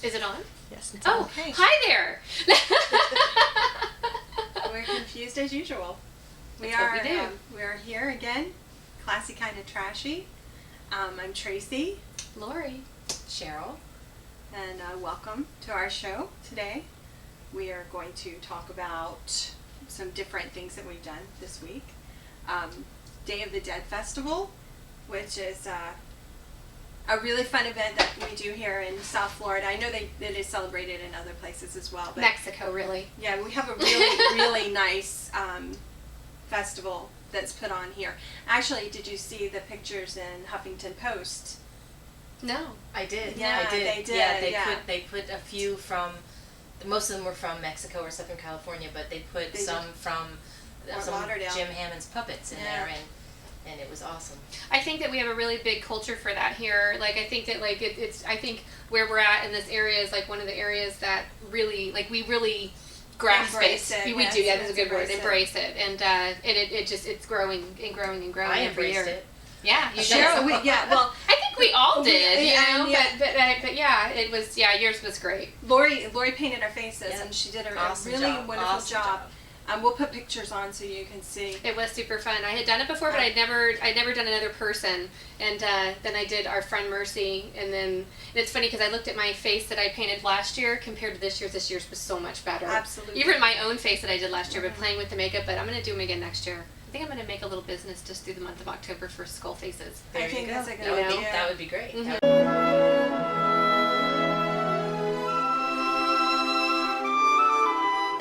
Is it on? Yes. Oh, okay. Hi there. We're confused as usual. That's what we do. We are here again. Classy Kind of Trashy. I'm Tracy. Lori. Cheryl. And welcome to our show today. We are going to talk about some different things that we've done this week. Day of the Dead Festival, which is a really fun event that we do here in South Florida. I know it is celebrated in other places as well. But Mexico, really. yeah, we have a really, really nice festival that's put on here. Actually, did you see the pictures in Huffington Post? No. I did. Yeah, I did. they did, Yeah, yeah. they put a few from. Most of them were from Mexico or Southern California, but they put some from Fort some Lauderdale. Jim Hammond's puppets in Yeah. there, and it was awesome. I think that we have a really big culture for that here. Like, I think that, like, it's, I think where we're at in this area is, like, one of the areas that really, like, we really grasp Embrace it. it, We yes, do, yeah, that's a good word, embrace it. embrace it. And it just, it's growing and growing and growing I every year. embraced it. Yeah, you Cheryl, did. well, I think we all did, you know, yeah. but yeah, it was, yeah, yours was great. Lori painted our faces, Yeah. and she did a Awesome really job. wonderful Awesome job. We'll put pictures on so you can see. It was super fun. I had done it before, but I'd never done another person. And then I did our friend Mercy, and it's funny because I looked at my face that I painted last year compared to this year's. This year's was so much better. Absolutely. Even my own face that I did last year, but playing with the makeup. But I'm gonna do them again next year. I think I'm gonna make a little business just through the month of October for skull faces. There I think you go. that's a good That would be, idea. that would be great. Mhm. That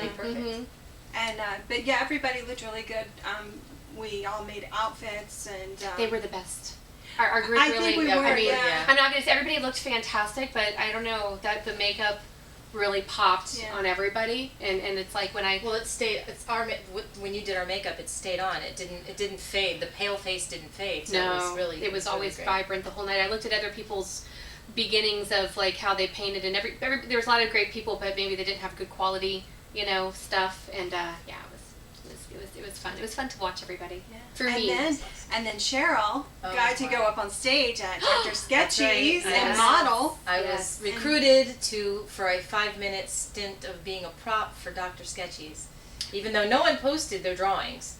would be perfect. Mhm. And but yeah, everybody looked really good. We all made outfits, and They were the best. Our group I really. think we I were. mean, Yeah. I'm not gonna say everybody looked fantastic, but I don't know that the makeup really popped Yeah. on everybody, and it's like when I. Well, it stayed. It's our when you did our makeup, it stayed on. It didn't fade. The pale face didn't fade. So No, it was really. it was really always great. vibrant the whole night. I looked at other people's beginnings of like how they painted, and every there was a lot of great people, but maybe they didn't have good quality, stuff. And yeah, it was fun. It was fun to watch everybody. Yeah. For and me. and then Cheryl got to go up on stage at Dr. That's Sketchy's right. and Yes. model. I Yes. was recruited for a 5-minute stint of being a prop for Dr. Sketchy's, even though no one posted their drawings.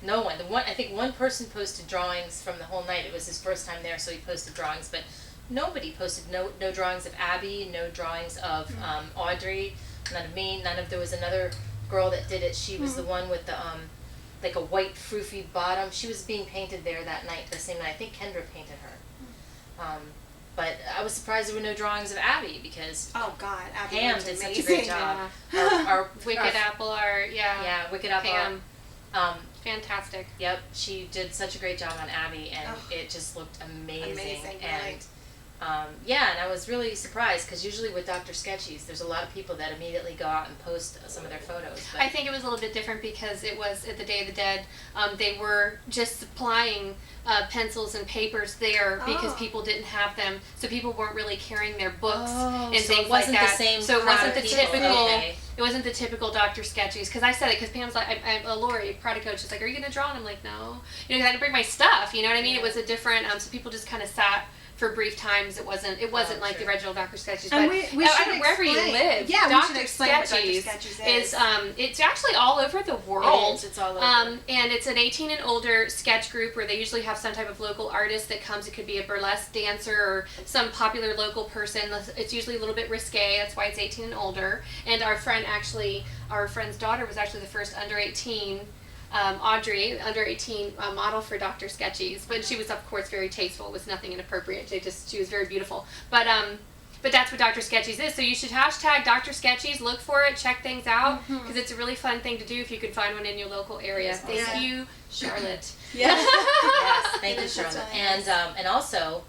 No one. I think one person posted drawings from the whole night. It was his first time there, so he posted drawings, but nobody posted no drawings of Abby, no drawings of Audrey, none of me, there was another girl that did it. She was the one with the like a white froofy bottom. She was being painted there that night, the same night. I think Kendra painted her. But I was surprised there were no drawings of Abby because Oh God, Abby Pam was did such a amazing. great job. Our Wicked Apple Art, yeah. Yeah, Wicked Apple Pam, Art. fantastic. Yep, she did such a great job on Abby, and Oh. it just looked amazing. Amazing, and right. yeah, and I was really surprised because usually with Dr. Sketchy's, there's a lot of people that immediately go out and post some of their photos. But I think it was a little bit different because it was at the Day of the Dead. They were just supplying pencils and papers there because Oh. people didn't have them, so people weren't really carrying their books Oh, and so things it wasn't like the that. same so it crowd wasn't of the people. typical. Okay. It wasn't the typical Dr. Sketchy's because I said it because Pam's like, Lori, Prada coach, is like, are you gonna draw? And I'm like, no. 'Cause I had to bring my stuff. You know what I mean? It was a different. So people just kind of sat for brief times. It wasn't like the sure. original Dr. Sketchy's. And but we should wherever you explain. live, Yeah, we Dr. should explain what Dr. Sketchy's Sketchy's is. is. It's actually all over the world. It's all over. And it's an 18 and older sketch group where they usually have some type of local artist that comes. It could be a burlesque dancer or some popular local person. It's usually a little bit risque. That's why it's 18 and older. And our friend's daughter was actually the first under 18. Audrey, under 18 model for Dr. Sketchy's, but she was of course very tasteful. It was nothing inappropriate. She was very beautiful. But that's what Dr. Sketchy's is. So you should hashtag Dr. Sketchy's, look for it, check things out, because it's a really fun thing to do if you could find one in your local area. Yes, Thank yeah. you, Charlotte. Yeah. Yes, thank you, That's Charlotte. really nice. And also,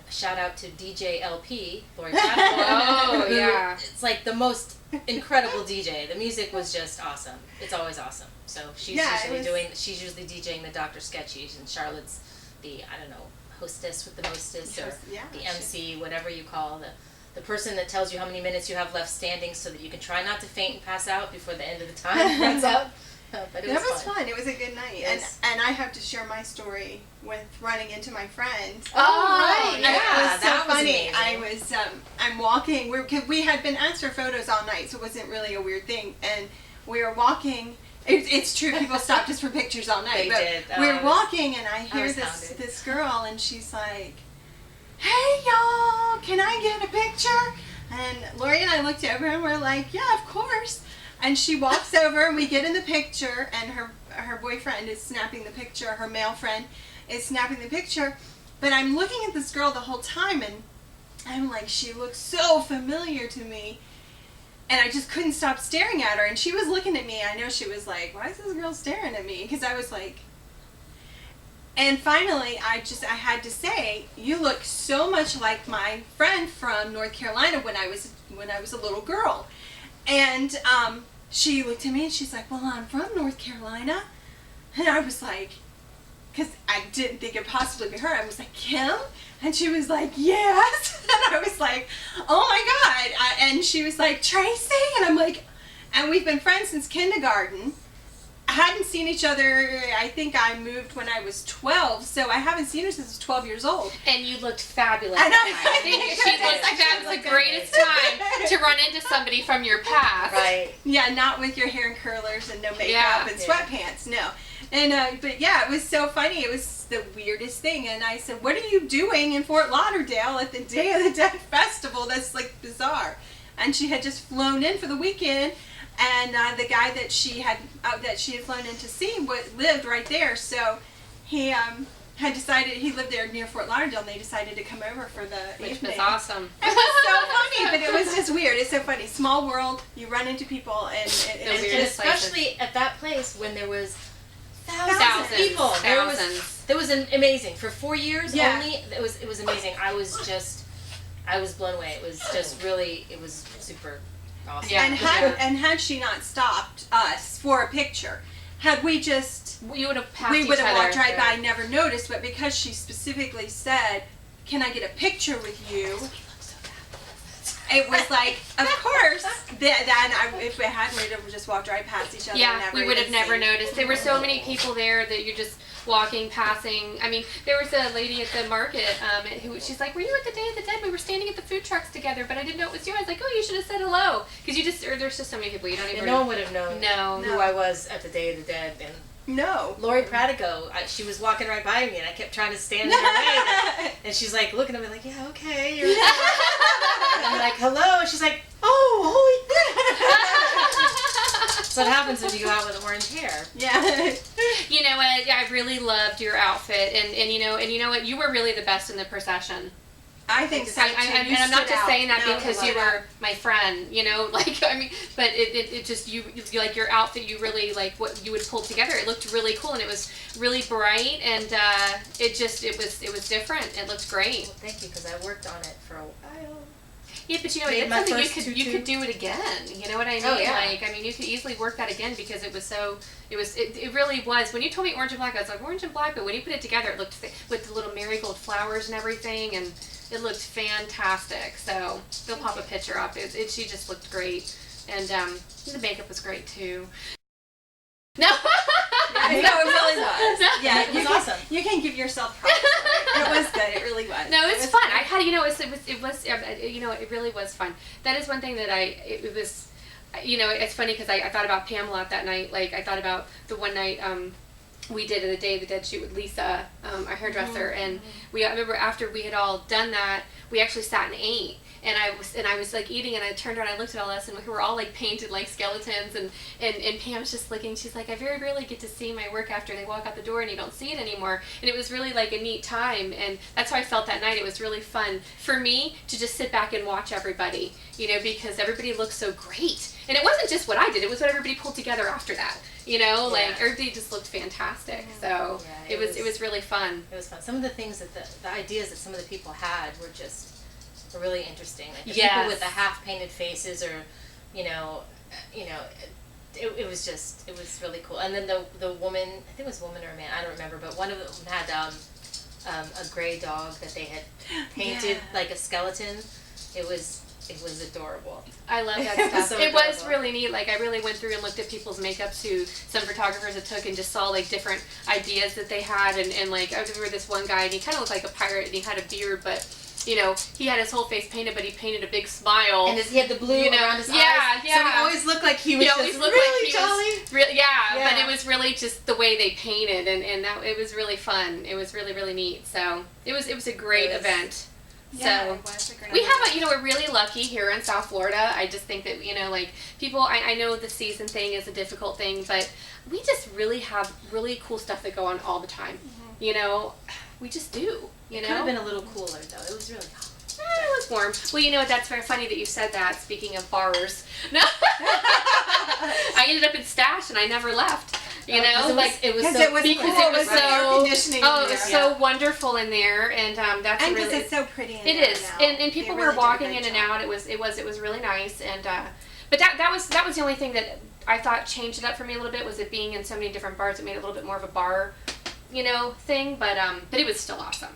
shout out to DJ LP, Lori Pradico. Oh, who- yeah. It's like the most incredible DJ. The music was just awesome. It's always awesome. So she's she's usually DJing the Dr. Sketchies, and Charlotte's the, I don't know, hostess with the mostess, or the MC, whatever you call the person that tells you how many minutes you have left standing so that you can try not to faint and pass out before the end of the time runs out. But it was fun. It was a good night. Yes. And I have to share my story with running into my friend. Oh, right. And Yeah, it was so that was funny. amazing. I was I'm walking. We had been asked for photos all night, so it wasn't really a weird thing. And we were walking. It's true. People stopped us for pictures all night. They but did. We were walking, and I hear was this girl, and she's like, "Hey y'all, can I get a picture?" And Lori and I looked over, and we're like, "Yeah, of course." And she walks over, and we get in the picture, and her boyfriend is snapping the picture. Her male friend is snapping the picture. But I'm looking at this girl the whole time, and I'm like, she looks so familiar to me. And I just couldn't stop staring at her. And she was looking at me. I know she was like, why is this girl staring at me? Because I was like... And finally, I had to say, you look so much like my friend from North Carolina when I was a little girl. And she looked at me and she's like, well, I'm from North Carolina. And I was like, because I didn't think it possibly be her. I was like, Kim? And she was like, yes. And I was like, oh my God. And she was like, Tracy? And I'm like, and we've been friends since kindergarten. I hadn't seen each other, I think I moved when I was 12, so I haven't seen her since I was 12 years old. And you looked fabulous. I know. I think she looked, that was the greatest time to run into somebody from your past. Right. Yeah, not with your hair in curlers and no makeup and sweatpants, no. And but yeah, it was so funny. It was the weirdest thing. And I said, what are you doing in Fort Lauderdale at the Day of the Dead Festival? That's like bizarre. And she had just flown in for the weekend. And the guy that she had flown in to see lived right there. So he had decided, he lived there near Fort Lauderdale, and they decided to come over for the Which evening. was awesome. It was so funny, but it was just weird. It's so funny. Small world, you run into people, and The And weirdest especially at that place when there was thousands Thousands. of people. Thousands. There was an amazing. For 4 years Yeah. only, it was amazing. I was blown away. It was just really, it was super awesome. Yeah. And had she not stopped us for a picture, had we just, You would have passed we each would have other. walked right by, never noticed. But because she specifically said, "Can I get a picture with you?" It was like, of course. If we hadn't, we'd have just walked right past each other. Yeah, and never we would have even never seen. noticed. There were so many people there that you're just walking, passing. I mean, there was a lady at the market who she's like, "Were you at the Day of the Dead? We were standing at the food trucks together, but I didn't know it was you." I was like, "Oh, you should have said hello," because there's just so many people you don't even. And no one would have known No. who I was at the Day of the Dead. And No. Lori Pradico, she was walking right by me, and I kept trying to stand in her way. And she's like looking at me like, "Yeah, okay." You're and I'm like, "Hello." And she's like, "Oh, holy crap." That's what happens when you go out with orange hair. Yeah. You know what? I really loved your outfit, and you know what? You were really the best in the procession. I think so. And I'm not stood just out. saying that No, because I you love were my friend, you know, like, I mean, but it just, you like your outfit, you really, like, what you would pull together, it looked really cool, and it was really bright, and it was different. It looked great. Well, thank you, because I worked on it for a while. Yeah, but you know, Made it's my something first you could do it again. You know what I mean? Oh, yeah. Like, I mean, you could easily work that again because it was so. It really was. When you told me orange and black, I was like orange and black. But when you put it together, it looked with the little marigold flowers and everything, and it looked fantastic. So they'll pop a picture up. She just looked great, and the makeup was great too. No. No, it really was. Yeah, It was awesome. You can give yourself props. It was good. It really was. No, it's fun. I had, it really was fun. That is one thing that it was, it's funny because I thought about Pamela that night. Like, I thought about the one night we did the Day of the Dead shoot with Lisa, our hairdresser, and I remember after we had all done that, we actually sat and ate. And I was like eating, and I turned around, I looked at all us, and we were all like painted like skeletons, and Pam's just looking, she's like, I very rarely get to see my work after they walk out the door and you don't see it anymore. And it was really like a neat time, and that's how I felt that night. It was really fun for me to just sit back and watch everybody, because everybody looked so great. And it wasn't just what I did; it was what everybody pulled together after that. You know, like Yeah. everybody just looked fantastic. So Yeah, it was really fun. It was fun. Some of the things that the ideas that some of the people had were just really interesting. Like the Yes. people with the half painted faces, or you know, it was just, it was really cool. And then the woman, I think it was a woman or a man, I don't remember, but one of them had a gray dog that they had painted Yeah. like a skeleton. It was adorable. I love that It was stuff. so It was adorable. really neat. Like I really went through and looked at people's makeups who some photographers had took and just saw like different ideas that they had and like I remember this one guy and he kind of looked like a pirate and he had a beard but you know he had his whole face painted but he painted a big smile. And he had the blue You know, around his yeah, eyes. yeah. So he always looked like he was He always just looked really like he jolly. was yeah, but Yeah. it was really just the way they painted and that it was really fun. It was really really neat. So it was a great It was- event. Yeah, So it was a great we event. have we're really lucky here in South Florida. I just think that, like people, I know the season thing is a difficult thing, but we just really have really cool stuff that go on all the time. You know, we just do, It could have been a little cooler though. It was really hot. It was warm. Well, you know what, that's very funny that you said that, speaking of bars. No. I ended up in Stash and I never left. You know, it was Because so it was because cool. it was air so conditioning oh, in it was there. so wonderful in there, and that's And because really it's so pretty in it there is, now. and people They were really did a walking great in and job. out. It was really nice, and but that was the only thing that I thought changed it up for me a little bit was it being in so many different bars. It made it a little bit more of a bar, thing, but it was still awesome.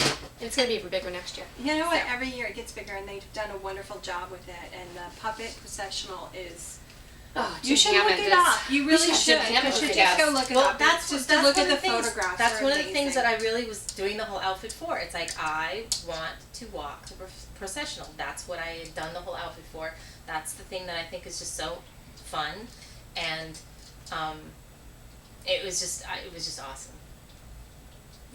And it's gonna be even bigger next year. You know what? So. Every year it gets bigger, and they've done a wonderful job with it. And the puppet processional is. Oh, You Jim should look Hammond it is- up. You we really have should. Jim Hammond You should look it just up. go look it Well, up. that's just to to look look at at the things, photographs. That's are one of the things amazing. that I really was doing the whole outfit for. It's like I want to walk the processional. That's what I had done the whole outfit for. That's the thing that I think is just so fun, and it was just awesome.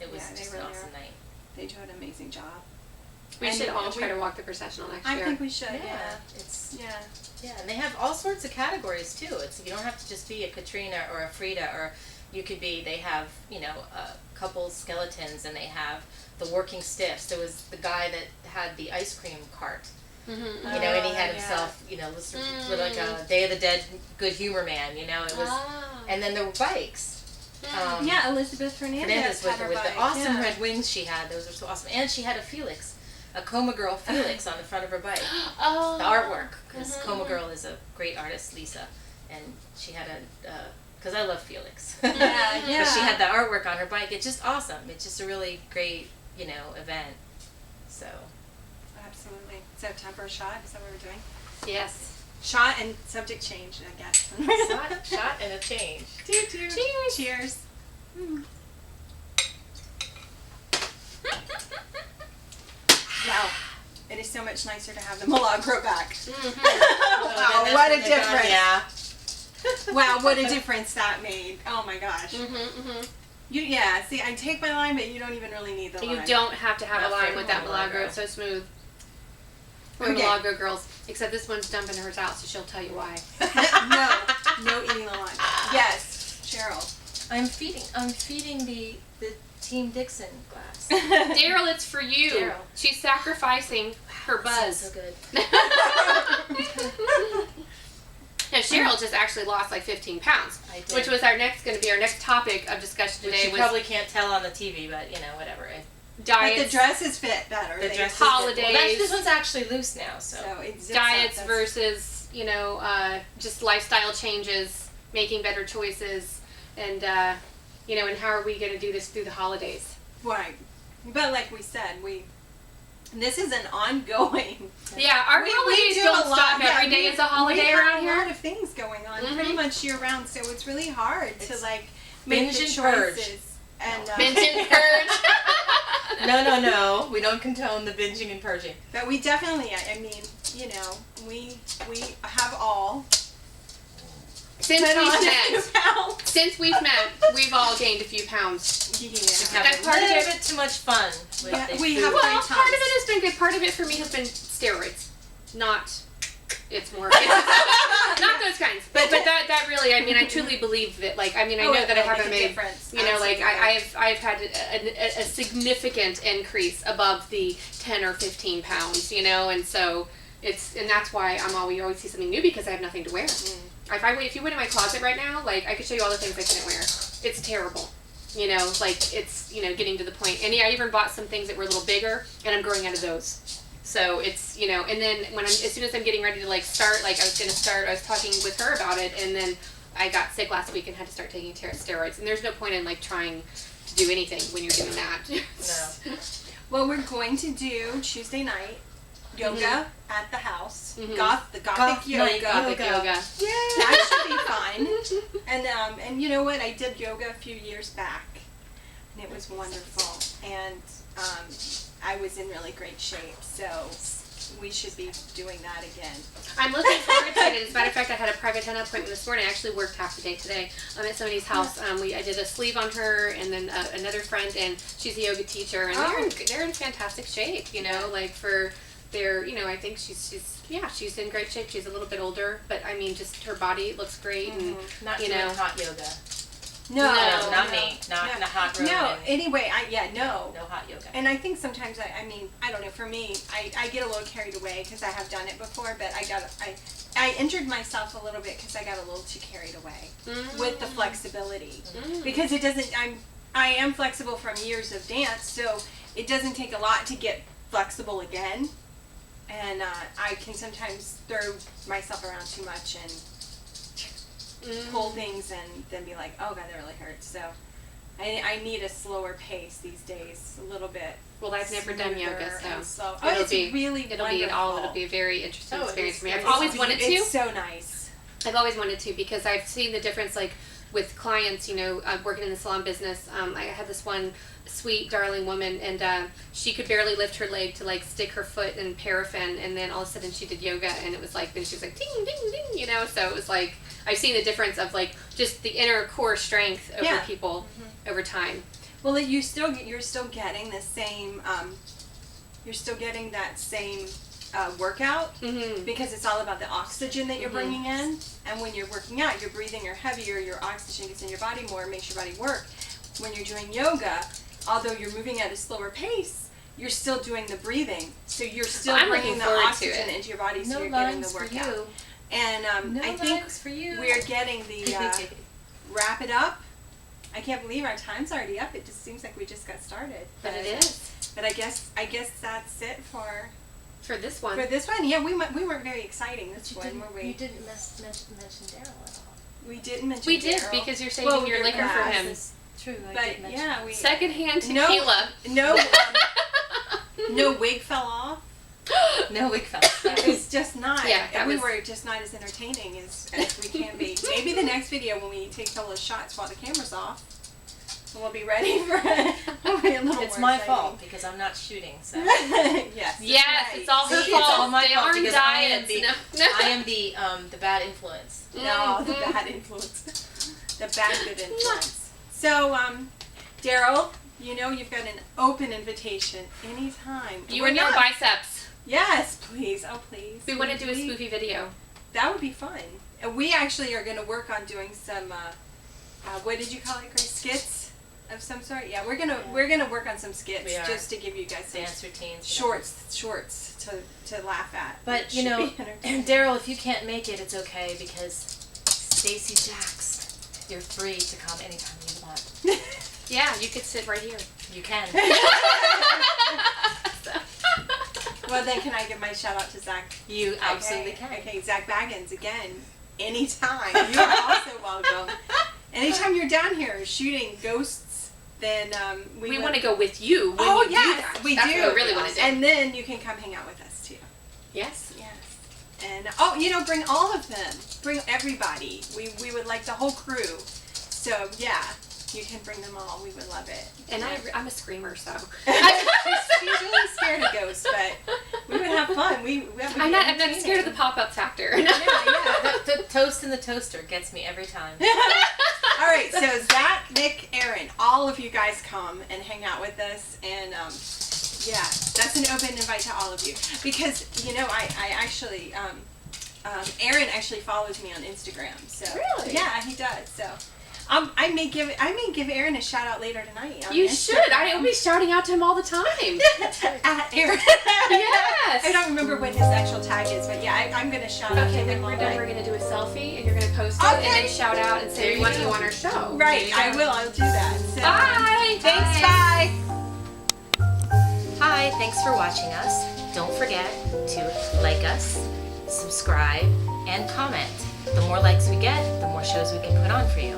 It was Yeah, they just an really awesome are. night. They do an amazing job. We And should all we- try to walk the processional next I year. think we should. Yeah. It's Yeah. yeah, and they have all sorts of categories too. It's you don't have to just be a Katrina or a Frida, or you could be. They have a couple skeletons, and they have the working stiffs. There was the guy that had the ice cream cart, Mm-hmm. and he had yeah. himself, with like a Day of the Dead good humor man. It was, and then there were bikes. Yeah, Elizabeth Fernandez Fernandez with had her her with bike. the awesome yeah. red wings she had. Those were so awesome, and she had a Felix, a Coma Girl Felix on the front of her bike. Oh. The artwork, because Mhm. Coma Girl is a great artist, Lisa, and she had because I love Felix. Yeah, But she yeah. had the artwork on her bike. It's just awesome. It's just a really great, event. So. Absolutely. So time for a shot? Is that what we're doing? Yes. Shot and subject change, I guess. Shot and a change. Cheers. Cheers. Wow. It is so much nicer to have the Milagro back. Mm-hmm. Wow, what a difference. Yeah. Wow, what a difference that made. Oh my gosh. Mm-hmm, mm-hmm. See, I take my lime, but you don't even really need the You lime. don't have to have Not a lime for with that Milagro. Milagro. It's so smooth. We're Okay. Milagro girls. Except this one's dumping hers out, so she'll tell you why. No eating the lime. Yes, Cheryl. I'm feeding the Team Dixon glass. Daryl, it's for you. Daryl. She's sacrificing her buzz. So good. Now Cheryl just actually lost like 15 pounds, I did. which was going to be our next topic of discussion Which today. you Was probably can't tell on the TV, but whatever. But diets, the dresses fit better. The They- dress holidays. this one's actually loose now, so. So it zips diets up. versus just lifestyle changes, making better choices, and and how are we going to do this through the holidays? Right. But like we said, this is an ongoing. Yeah, our holidays do don't a lot. stop. Yeah, Every day is a holiday we around have a lot here. of things going on Mhm. pretty much year round, so it's really hard to It's like make binge the and purge. choices. And Binge and purge. No. We don't condone the binging and purging. but we definitely, I mean, we have all Since put we've on a met, few pounds. since we've met, we've all gained a few pounds. We Yeah. have That's a part of little it. bit too much fun with Yeah, this we food. have- Well, great part of times. it has been good. Part of it for me has been steroids, not. It's more. Not those kinds, but that really. I mean, I truly believe that. Like, I mean, I Oh, know it that I will make haven't a made. difference. Like Absolutely. I've had a significant increase above the 10 or 15 pounds. And so and that's why you always see something new because I have nothing to wear. If you went in my closet right now, like I could show you all the things I couldn't wear. It's terrible. You know, like it's, getting to the point. And I even bought some things that were a little bigger, and I'm growing out of those. So it's, and then as soon as I'm getting ready to like start, like I was talking with her about it, and then I got sick last week and had to start taking steroids. And there's no point in like trying to do anything when you're doing that. No. Well, we're going to do Tuesday night yoga at the house. The Gothic yoga. Gothic yoga. Yeah, that should be fun. And you know what? I did yoga a few years back, and it was wonderful. And I was in really great shape, so we should be doing that again. I'm looking forward to it. As a matter of fact, I had a private henna appointment this morning. I actually worked half the day today. I'm at somebody's house. I did a sleeve on her, and then another friend, and she's a yoga teacher, and they're in fantastic shape. Like for their, I think she's in great shape. She's a little bit older, but I mean, just her body looks great, and not doing hot yoga. No, not me. Not in a hot room. No, anyway, no hot yoga. And I think sometimes, I don't know, for me, I get a little carried away because I have done it before, but I injured myself a little bit because I got a little too carried away with the flexibility. Because I am flexible from years of dance, so it doesn't take a lot to get flexible again. And I can sometimes throw myself around too much and pull things and then be like, oh god, that really hurts. So I need a slower pace these days, a little bit. Well, I've never done yoga, so it'll be a very interesting experience for me. I've always wanted to. It's so nice. I've always wanted to because I've seen the difference, like with clients, working in the salon business. I had this one sweet, darling woman, and she could barely lift her leg to like stick her foot in paraffin, and then all of a sudden she did yoga, and it was like, then she was like ding, ding, ding, so it was like, I've seen the difference of like just the inner core strength over people over time. Well, you're still getting the same, you're still getting that same workout because it's all about the oxygen that you're bringing in, and when you're working out, you're breathing, you're heavier, your oxygen gets in your body more, makes your body work. When you're doing yoga, although you're moving at a slower pace, you're still doing the breathing, so you're still bringing the oxygen into your body, so you're getting the workout. And I think we're getting the wrap it up. I can't believe our time's already up. It just seems like we just got started. But it is. But I guess that's it for this one. For this one, yeah, we weren't very exciting this one, were we? You didn't mention Daryl at all. We didn't mention. We did because you're saving your liquor for him. True, but we secondhand tequila. No wig fell off. No wig fell off. It was just not. Yeah, we were just not as entertaining as we can be. Maybe the next video when we take all those shots while the camera's off, we'll be ready for we'll be a little It's more my exciting. fault because I'm not shooting. So yes, it's all her fault. It's all my they fault aren't because diets. I am the bad influence. No, the bad influence. The bad good influence. So, Daryl, you've got an open invitation anytime. You and your biceps. Yes, please. Oh, please. We want to do a spoofy video. That would be fun. And we actually are going to work on doing some, what did you call it, Grace? Skits of some sort? Yeah, we're gonna work on some skits just to give you guys some dance routines, shorts to laugh at. But Daryl, if you can't make it, it's okay because Stacy Jacks, you're free to come anytime you want. Yeah, you could sit right here. You can. Well, then can I give my shout out to Zach? You absolutely can. Okay, Zach Baggins, again, anytime. You are also welcome. Anytime you're down here shooting ghosts, then we want to go with you when you do that. We That's do. what we really want to do. And then you can come hang out with us too. Yes. And bring all of them. Bring everybody. We would like the whole crew. So yeah. You can bring them all. We would love it. And I'm a screamer, so. She's really scared of ghosts, but we would have fun. I'm not scared of the pop-up factor. Yeah. The toast in the toaster gets me every time. All right, so Zach, Nick, Aaron, all of you guys come and hang out with us, and that's an open invite to all of you because I actually Aaron actually follows me on Instagram. So really, yeah, he does. So. I may give Aaron a shout out later tonight. On You Instagram. should. I will be shouting out to him all the time. At Aaron. Yes. I don't remember what his actual tag is, but yeah, I'm gonna shout out to Okay, him when all we're done, night. we're gonna do a selfie, and you're gonna post it, and Okay. then shout out and say we want you on our show. Right, I will. I'll do that. So, Bye. thanks. Bye. Hi, thanks for watching us. Don't forget to like us, subscribe, and comment. The more likes we get, the more shows we can put on for you.